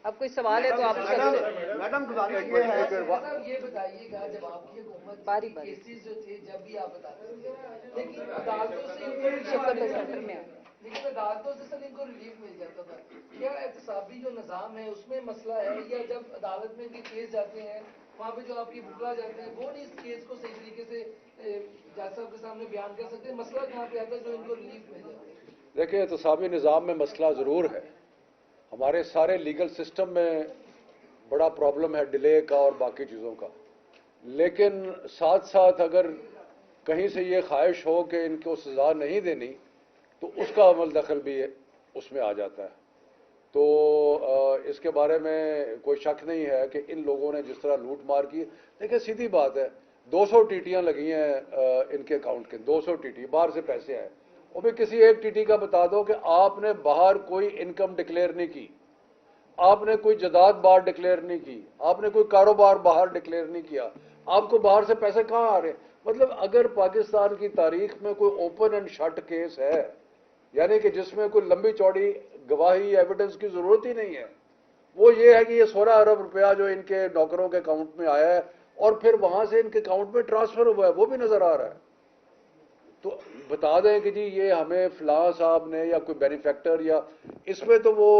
اب کوئی سوال ہے تو آپ میڈم گزارش یہ ہے یہ بتائیے گا جب آپ کی حکومت کیسز جو تھے جب بھی آپ بتاتے تھے لیکن عدالتوں سے سر ان کو ریلیف مل جاتا تھا، کیا احتسابی جو نظام ہے اس میں مسئلہ ہے یا جب عدالت میں بھی کیس جاتے ہیں وہاں پہ جو آپ کی بکلا جاتے ہیں وہ نہیں اس کیس کو صحیح طریقے سے جج صاحب کے سامنے بیان کر سکتے؟ مسئلہ کہاں پہ آتا ہے جو ان کو ریلیف مل جاتا ہے؟ دیکھیں احتسابی نظام میں مسئلہ ضرور ہے، ہمارے سارے لیگل سسٹم میں بڑا پرابلم ہے ڈیلے کا اور باقی چیزوں کا، لیکن ساتھ ساتھ اگر کہیں سے یہ خواہش ہو کہ ان کو سزا نہیں دینی تو اس کا عمل دخل بھی اس میں آ جاتا ہے۔ تو اس کے بارے میں کوئی شک نہیں ہے کہ ان لوگوں نے جس طرح لوٹ مار کی، دیکھیں سیدھی بات ہے 200 ٹیٹیاں لگی ہیں ان کے اکاؤنٹ کے، 200 ٹیٹی باہر سے پیسے آئے، وہ بھی کسی ایک ٹیٹی کا بتا دو کہ آپ نے باہر کوئی انکم ڈکلیئر نہیں کی، آپ نے کوئی جائیداد باہر ڈکلیئر نہیں کی، آپ نے کوئی کاروبار باہر ڈکلیئر نہیں کیا، آپ کو باہر سے پیسے کہاں آ رہے ہیں؟ مطلب اگر پاکستان کی تاریخ میں کوئی اوپن اینڈ شٹ کیس ہے، یعنی کہ جس میں کوئی لمبی چوڑی گواہی ایویڈنس کی ضرورت ہی نہیں ہے، وہ یہ ہے کہ یہ 16 ارب روپیہ جو ان کے نوکروں کے اکاؤنٹ میں آیا ہے اور پھر وہاں سے ان کے اکاؤنٹ میں ٹرانسفر ہوا ہے، وہ بھی نظر آ رہا ہے۔ تو بتا دیں کہ جی یہ ہمیں فلاں صاحب نے یا کوئی بینیفیکٹر یا اس میں تو وہ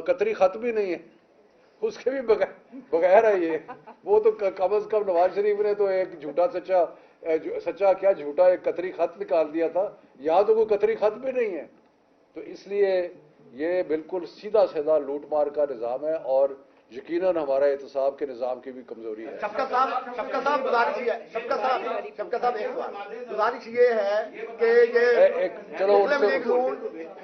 قطری خط بھی نہیں ہے، اس کے بھی بغیر ہے یہ، وہ تو کم از کم نواز شریف نے تو ایک جھوٹا سچا کیا جھوٹا ایک قطری خط نکال دیا تھا، یہاں تو کوئی قطری خط بھی نہیں ہے۔ تو اس لیے یہ بالکل سیدھا سیدھا لوٹ مار کا نظام ہے اور یقیناً ہمارا احتساب کے نظام کی بھی کمزوری ہے۔ شفقت صاحب گزارش یہ ہے، شفقت صاحب ایک سوال گزارش یہ ہے کہ یہ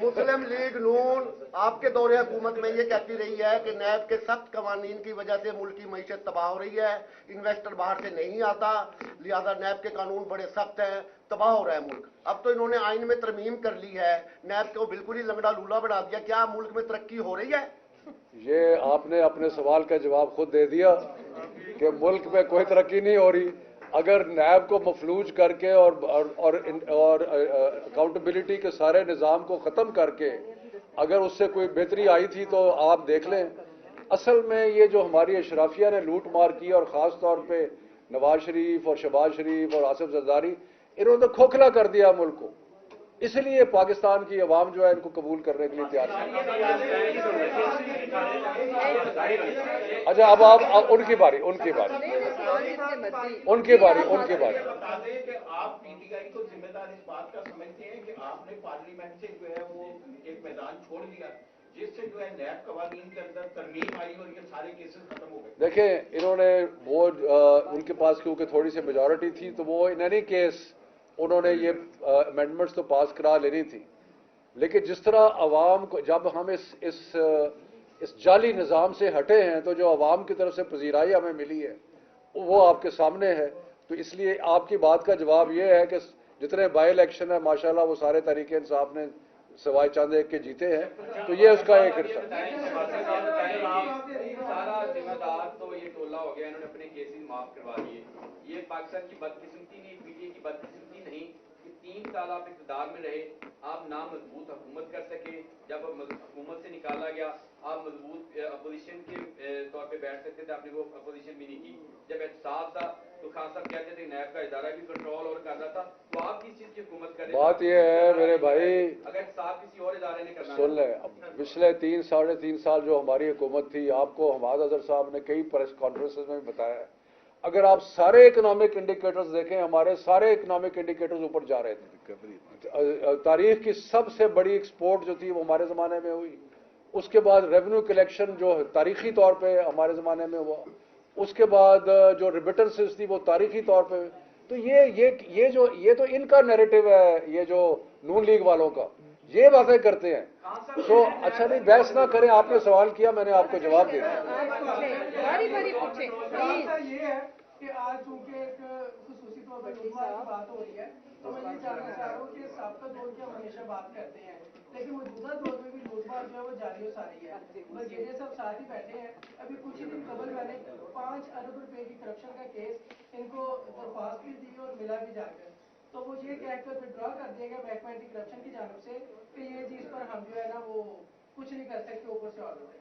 مسلم لیگ نون آپ کے دور حکومت میں یہ کہتی رہی ہے کہ نیب کے سخت قوانین کی وجہ سے ملک کی معیشت تباہ ہو رہی ہے، انویسٹر باہر سے نہیں آتا، لہذا نیب کے قانون بڑے سخت ہیں، تباہ ہو رہا ہے ملک۔ اب تو انہوں نے آئین میں ترمیم کر لی ہے، نیب کو بالکل ہی لنگڑا لولا بنا دیا، کیا ملک میں ترقی ہو رہی ہے؟ یہ آپ نے اپنے سوال کا جواب خود دے دیا کہ ملک میں کوئی ترقی نہیں ہو رہی۔ اگر نیب کو مفلوج کر کے اور اکاؤنٹیبلٹی کے سارے نظام کو ختم کر کے اگر اس سے کوئی بہتری آئی تھی تو آپ دیکھ لیں۔ اصل میں یہ جو ہماری اشرافیہ نے لوٹ مار کی اور خاص طور پہ نواز شریف اور شہباز شریف اور آصف زرداری، انہوں نے کھوکھلا کر دیا ملک کو، اس لیے پاکستان کی عوام جو ہے ان کو قبول کرنے کے لیے تیار نہیں۔ اچھا اب آپ ان کی باری بتا دیں کہ آپ پی ٹی آئی کو ذمہ دار اس بات کا سمجھتے ہیں کہ آپ نے پارلیمنٹ سے جو ہے وہ ایک میدان چھوڑ دیا جس سے جو ہے نیب قوانین کے اندر ترمیم آئی اور یہ سارے کیسز ختم ہو گئے؟ دیکھیں انہوں نے وہ ان کے پاس کیونکہ تھوڑی سی میجورٹی تھی تو وہ ان اینی کیس انہوں نے یہ امینڈمنٹس تو پاس کرا لینی تھی، لیکن جس طرح عوام کو جب ہم اس جعلی نظام سے ہٹے ہیں تو جو عوام کی طرف سے پذیرائی ہمیں ملی ہے وہ آپ کے سامنے ہے۔ تو اس لیے آپ کی بات کا جواب یہ ہے کہ جتنے بائی الیکشن ہیں ماشاءاللہ وہ سارے تحریک انصاف نے سوائے چند ایک کے جیتے ہیں، تو یہ اس کا ایک حصہ۔ سارا ذمہ دار تو یہ ٹولہ ہو گیا، انہوں نے اپنے کیسز معاف کروا دیے۔ یہ پاکستان کی بدقسمتی نہیں، پی ٹی اے کی بدقسمتی نہیں کہ 3 سال آپ اقتدار میں رہے، آپ نامضبوط حکومت کر سکے، جب حکومت سے نکالا گیا آپ مضبوط اپوزیشن کے طور پہ بیٹھ سکتے تھے، آپ نے وہ اپوزیشن بھی نہیں کی۔ جب احتساب تھا تو خان صاحب کہتے تھے نیب کا ادارہ بھی کنٹرول اور کر رہا تھا، تو آپ کس چیز کی حکومت کر رہے ہیں؟ بات یہ ہے میرے بھائی، اگر احتساب کسی اور ادارے نے کرنا سن لیں، پچھلے 3-3.5 سال جو ہماری حکومت تھی، آپ کو حماد اظہر صاحب نے کئی پریس کانفرنسز میں بھی بتایا ہے، اگر آپ سارے اکنامک انڈیکیٹرز دیکھیں ہمارے سارے اکنامک انڈیکیٹرز اوپر جا رہے تھے۔ تاریخ کی سب سے بڑی ایکسپورٹ جو تھی وہ ہمارے زمانے میں ہوئی، اس کے بعد ریونیو کلیکشن جو تاریخی طور پہ ہمارے زمانے میں ہوا، اس کے بعد جو ریمیٹنسز تھی وہ تاریخی طور پہ۔ تو یہ تو ان کا نیریٹو ہے، یہ جو نون لیگ والوں کا یہ باتیں کرتے ہیں۔ تو اچھا نہیں بحث نہ کریں، آپ نے سوال کیا میں نے آپ کو جواب دیا۔ یہ ہے کہ آج چونکہ ایک خصوصی طور پر لوٹ مار کی بات ہو رہی ہے تو میں یہ جاننا چاہ رہا ہوں کہ سابقہ دور کی ہم ہمیشہ بات کرتے ہیں لیکن موجودہ دور میں بھی لوٹ مار جو ہے وہ جاری و ساری ہے۔ یہ سب ساتھ ہی بیٹھے ہیں، ابھی کچھ ہی دن قبل میں نے 5 ارب روپے کی کرپشن کا کیس ان کو درخواست بھی دی اور ملا بھی جا کر، تو وہ یہ کہہ کر وڈرا کر دیا گیا محکمہ اینٹی کرپشن کی جانب سے کہ یہ چیز پر ہم جو ہے نا وہ کچھ نہیں کر سکتے، اوپر سے آرڈر ہے۔